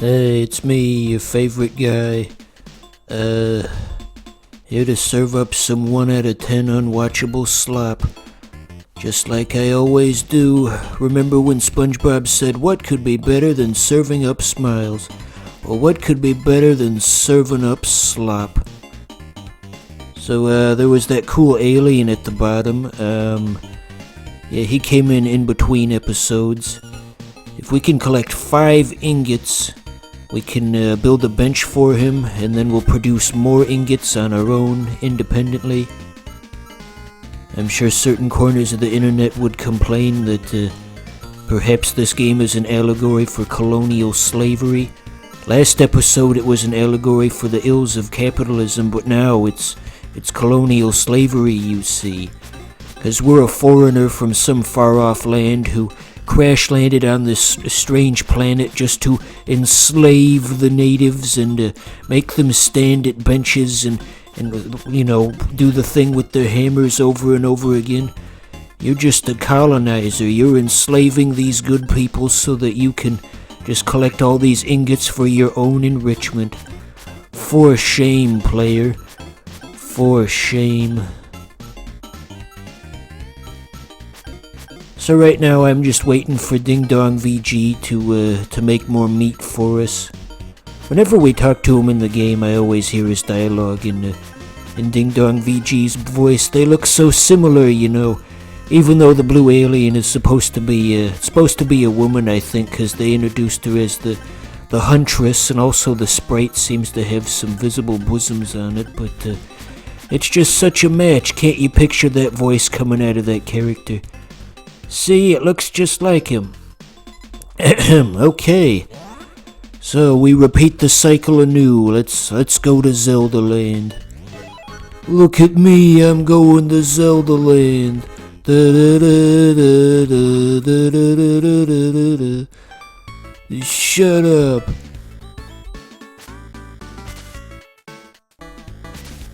Hey, it's me, your favorite guy. Here to serve up some 1 out of 10 unwatchable slop. Just like I always do. Remember when SpongeBob said, what could be better than serving up smiles? Well, what could be better than serving up slop? So, there was that cool alien at the bottom. Yeah, he came in between episodes. If we can collect 5 ingots, we can build a bench for him, and then we'll produce more ingots on our own, independently. I'm sure certain corners of the internet would complain that perhaps this game is an allegory for colonial slavery. Last episode it was an allegory for the ills of capitalism, but now it's colonial slavery, you see. 'Cause we're a foreigner from some far-off land who crash-landed on this strange planet just to enslave the natives and make them stand at benches and do the thing with their hammers over and over again. You're just a colonizer. You're enslaving these good people so that you can just collect all these ingots for your own enrichment. For shame, player. For shame. So right now I'm just waiting for Ding Dong VG to make more meat for us. Whenever we talk to him in the game, I always hear his dialogue in Ding Dong VG's voice. They look so similar, you know. Even though the blue alien is supposed to be a woman, I think, because they introduced her as the huntress, and also the sprite seems to have some visible bosoms on it. But it's just such a match. Can't you picture that voice coming out of that character? See, it looks just like him. Okay. So we repeat the cycle anew. Let's go to Zelda Land. Look at me, I'm going to Zelda Land. Shut up.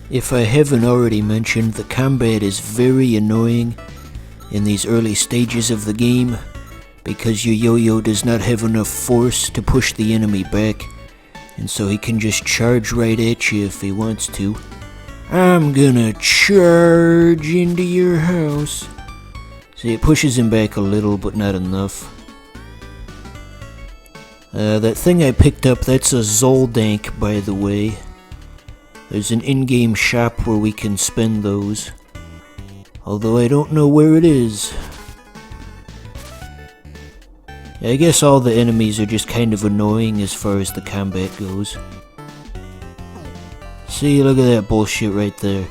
If I haven't already mentioned, the combat is very annoying in these early stages of the game, because your yo-yo does not have enough force to push the enemy back, and so he can just charge right at you if he wants to. I'm gonna charge into your house. See, it pushes him back a little, but not enough. That thing I picked up, that's a Zoldank, by the way. There's an in-game shop where we can spend those. Although I don't know where it is. I guess all the enemies are just kind of annoying as far as the combat goes. See, look at that bullshit right there.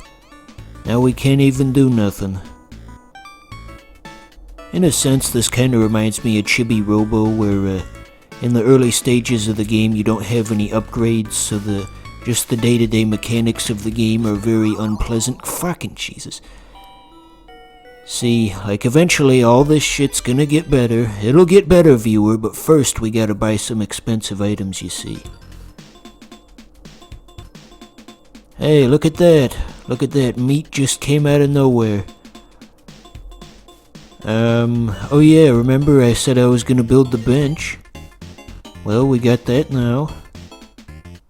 Now we can't even do nothing. In a sense, this kind of reminds me of Chibi Robo, where in the early stages of the game you don't have any upgrades, so just the day-to-day mechanics of the game are very unpleasant. Fucking Jesus. See, like eventually all this shit's gonna get better. It'll get better, viewer, but first we gotta buy some expensive items, you see. Hey, look at that. Look at that. Meat just came out of nowhere. Oh yeah, remember I said I was gonna build the bench? Well, we got that now.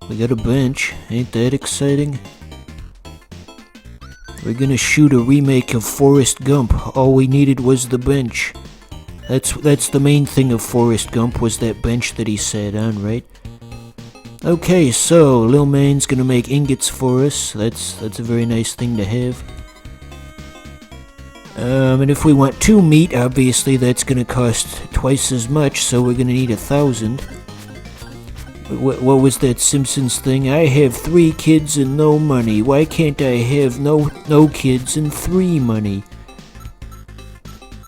We got a bench. Ain't that exciting? We're gonna shoot a remake of Forrest Gump. All we needed was the bench. That's the main thing of Forrest Gump, was that bench that he sat on, right? Okay, so Lil Man's gonna make ingots for us. That's a very nice thing to have. And if we want 2 meat, obviously that's gonna cost twice as much, so we're gonna need 1,000. What was that Simpsons thing? I have 3 kids and no money. Why can't I have no kids and 3 money?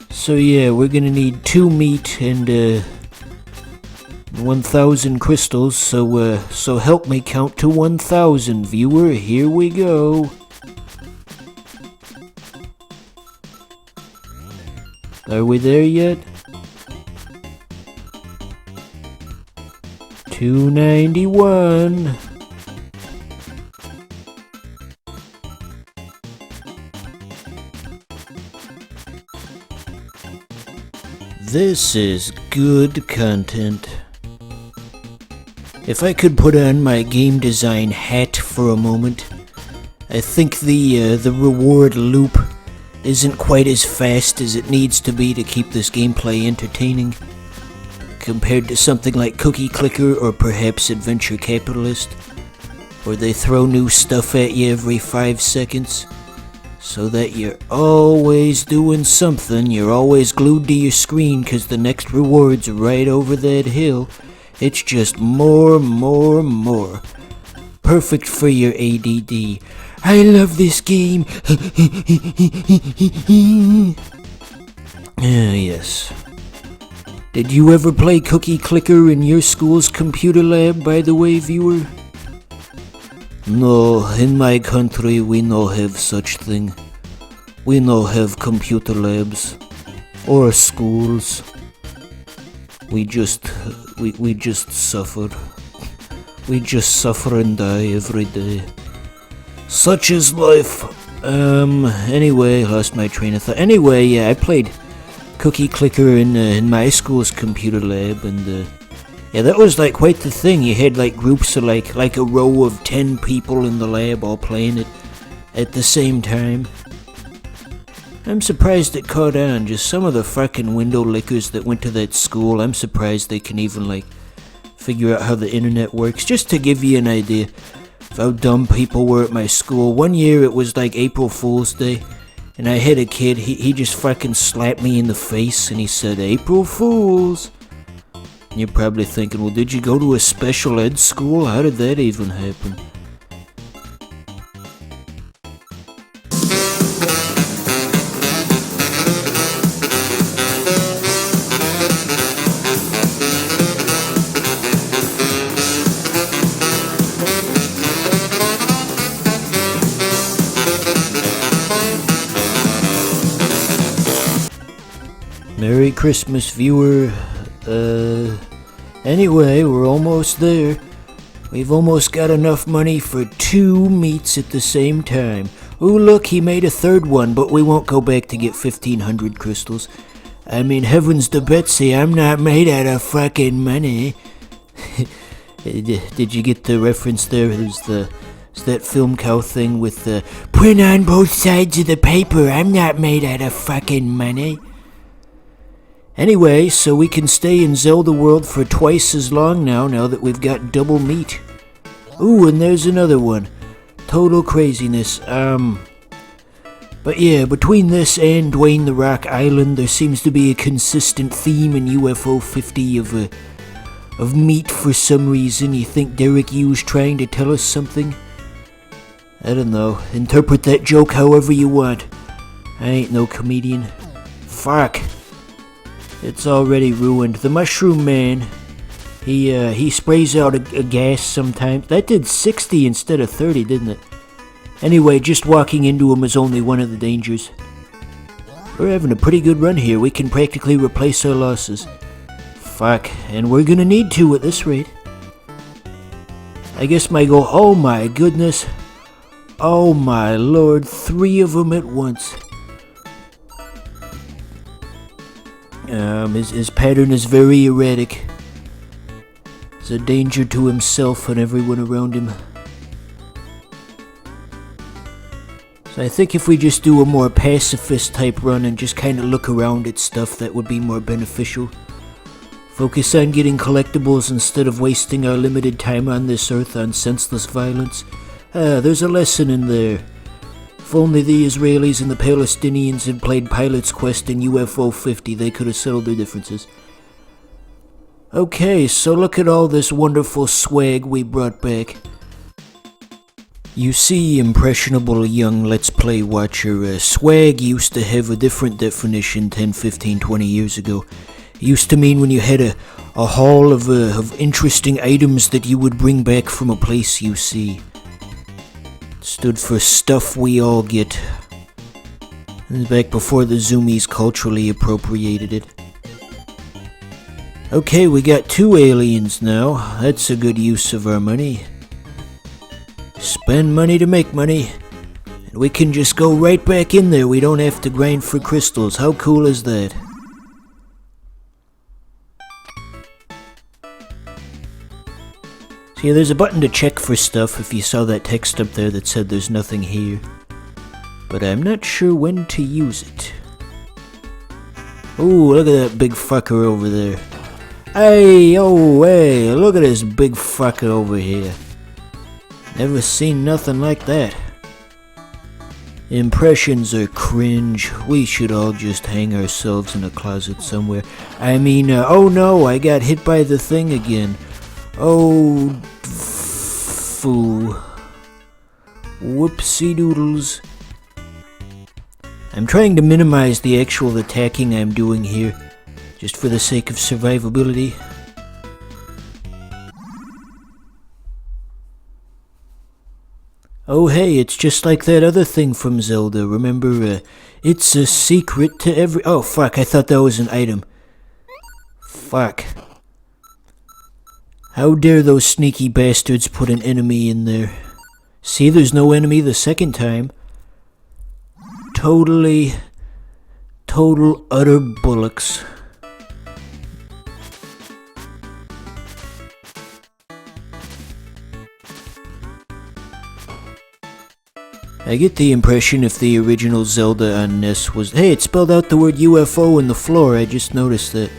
So yeah, we're gonna need 2 meat and 1,000 crystals. So help me count to 1,000, viewer. Here we go. Are we there yet? 291. This is good content. If I could put on my game design hat for a moment, I think the reward loop isn't quite as fast as it needs to be to keep this gameplay entertaining, compared to something like Cookie Clicker or perhaps Adventure Capitalist, where they throw new stuff at you every 5 seconds, so that you're always doing something, you're always glued to your screen because the next reward's right over that hill. It's just more. Perfect for your ADD. I love this game. Yes. Did you ever play Cookie Clicker in your school's computer lab, by the way, viewer? No, in my country we no have such thing. We no have computer labs or schools. We just suffer. We just suffer and die every day. Such is life. Anyway, lost my train of thought. Anyway, yeah, I played Cookie Clicker in my school's computer lab, and yeah, that was like quite the thing. You had like groups of like a row of 10 people in the lab all playing it at the same time. I'm surprised it caught on. Just some of the fucking window lickers that went to that school, I'm surprised they can even like figure out how the internet works. Just to give you an idea of how dumb people were at my school. One year it was like April Fool's Day, and I had a kid, he just fucking slapped me in the face and he said, "April Fools." And you're probably thinking, well, did you go to a special ed school? How did that even happen? Merry Christmas, viewer. Anyway, we're almost there. We've almost got enough money for 2 meets at the same time. Ooh, look, he made a third one, but we won't go back to get 1,500 crystals. I mean, heavens to Betsy, I'm not made out of fucking money. Did you get the reference there? It's that film cow thing with the print on both sides of the paper. I'm not made out of fucking money. Anyway, so we can stay in Zelda World for twice as long now that we've got double meat. Ooh, and there's another one. Total craziness. But yeah, between this and Dwayne The Rock Island, there seems to be a consistent theme in UFO 50 of meat for some reason. You think Derek Hughes trying to tell us something? I don't know. Interpret that joke however you want. I ain't no comedian. Fuck. It's already ruined. The Mushroom Man, he sprays out a gas sometimes. That did 60 instead of 30, didn't it? Anyway, just walking into him is only one of the dangers. We're having a pretty good run here. We can practically replace our losses. Fuck, and we're gonna need to at this rate. I guess my goal... Oh my goodness. Oh my lord, 3 of them at once. His pattern is very erratic. He's a danger to himself and everyone around him. So I think if we just do a more pacifist type run and just kind of look around at stuff, that would be more beneficial. Focus on getting collectibles instead of wasting our limited time on this earth on senseless violence. There's a lesson in there. If only the Israelis and the Palestinians had played Pilot's Quest in UFO 50, they could have settled their differences. Okay, so look at all this wonderful swag we brought back. You see, impressionable young Let's Play watcher, swag used to have a different definition 10, 15, 20 years ago. It used to mean when you had a haul of interesting items that you would bring back from a place you see. Stood for stuff we all get. Back before the Zoomies culturally appropriated it. Okay, we got 2 aliens now. That's a good use of our money. Spend money to make money. And we can just go right back in there. We don't have to grind for crystals. How cool is that? See, there's a button to check for stuff if you saw that text up there that said there's nothing here. But I'm not sure when to use it. Ooh, look at that big fucker over there. Hey, oh, hey, look at this big fucker over here. Never seen nothing like that. Impressions are cringe. We should all just hang ourselves in a closet somewhere. I mean, oh no, I got hit by the thing again. Oh, foo. Whoopsie doodles. I'm trying to minimize the actual attacking I'm doing here, just for the sake of survivability. Oh hey, it's just like that other thing from Zelda, remember, it's a secret to every— oh fuck, I thought that was an item. Fuck. How dare those sneaky bastards put an enemy in there. See, there's no enemy the second time. Total utter bullocks. I get the impression if the original Zelda on NES was— hey, it spelled out the word UFO in the floor, I just noticed that.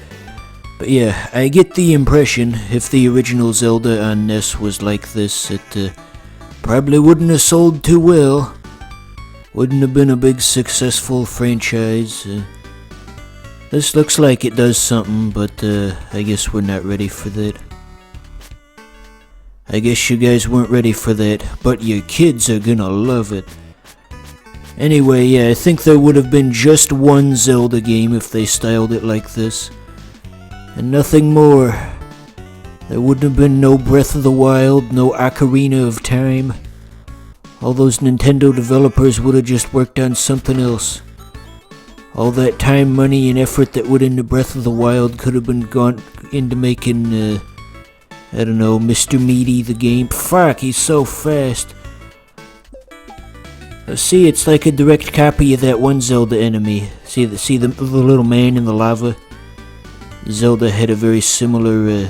But yeah, I get the impression if the original Zelda on NES was like this, it probably wouldn't have sold too well. Wouldn't have been a big successful franchise. This looks like it does something, but I guess we're not ready for that. I guess you guys weren't ready for that, but your kids are gonna love it. Anyway, yeah, I think there would have been just one Zelda game if they styled it like this. And nothing more. There wouldn't have been no Breath of the Wild, no Ocarina of Time. All those Nintendo developers would have just worked on something else. All that time, money, and effort that went into Breath of the Wild could have been gone into making, I don't know, Mr. Meaty the game. Fuck, he's so fast. See, it's like a direct copy of that one Zelda enemy. See the little man in the lava? Zelda had a very similar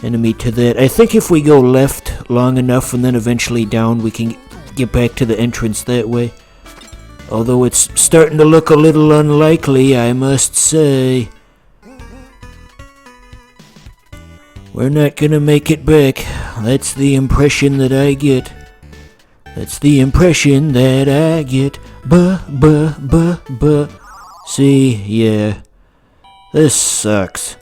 enemy to that. I think if we go left long enough and then eventually down, we can get back to the entrance that way. Although it's starting to look a little unlikely, I must say. We're not gonna make it back. That's the impression that I get. That's the impression that I get. See, yeah. This sucks.